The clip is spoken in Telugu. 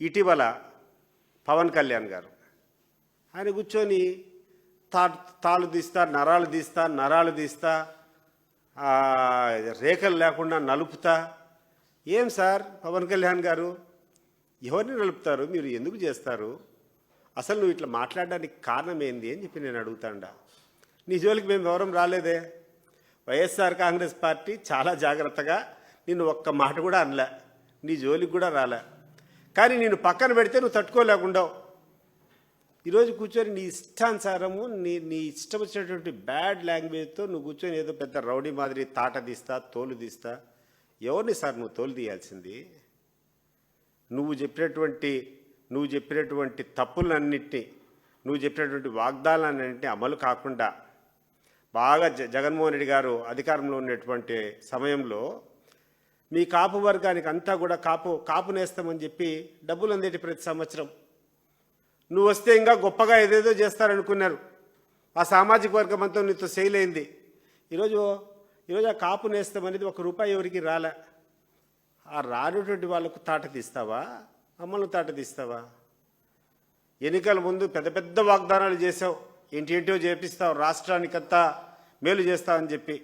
ఇటీవల పవన్ కళ్యాణ్ గారు ఆయన కూర్చొని తాళ్ళు తీస్తా, నరాలు తీస్తా, రేఖలు లేకుండా నలుపుతా. ఏం సార్ పవన్ కళ్యాణ్ గారు, ఎవరిని నలుపుతారు, మీరు ఎందుకు చేస్తారు, అసలు నువ్వు ఇట్లా మాట్లాడడానికి కారణం ఏంది అని చెప్పి నేను అడుగుతాండా. నీ జోలికి మేము ఎవరం రాలేదే. వైఎస్ఆర్ కాంగ్రెస్ పార్టీ చాలా జాగ్రత్తగా నిన్ను ఒక్క మాట కూడా అనలే, నీ జోలికి కూడా రాలే. కానీ నేను పక్కన పెడితే నువ్వు తట్టుకోలేకుండావు. ఈరోజు కూర్చొని నీ ఇష్టానుసారము నీ ఇష్టం వచ్చినటువంటి బ్యాడ్ లాంగ్వేజ్తో నువ్వు కూర్చొని ఏదో పెద్ద రౌడీ మాదిరి తాట తీస్తా, తోలు తీస్తా. ఎవరిని సార్ నువ్వు తోలు తీయాల్సింది? నువ్వు చెప్పినటువంటి తప్పులన్నింటినీ, నువ్వు చెప్పినటువంటి వాగ్దానాలన్నింటినీ అమలు కాకుండా బాగా జగన్మోహన్ రెడ్డి గారు అధికారంలో ఉన్నటువంటి సమయంలో మీ కాపు వర్గానికి అంతా కూడా కాపు నేస్తామని చెప్పి డబ్బులు అందేటి ప్రతి సంవత్సరం. నువ్వు వస్తే ఇంకా గొప్పగా ఏదేదో చేస్తారనుకున్నారు. ఆ సామాజిక వర్గం అంతా నీతో సెయిల్ అయింది. ఈరోజు ఆ కాపు నేస్తం అనేది ₹1 ఎవరికి రాలే. ఆ రానటువంటి వాళ్ళకు తాట తీస్తావా, అమ్మలు తాట తీస్తావా? ఎన్నికల ముందు పెద్ద పెద్ద వాగ్దానాలు చేసావు, ఏంటేంటో చేపిస్తావు, రాష్ట్రానికంతా మేలు చేస్తావని చెప్పి.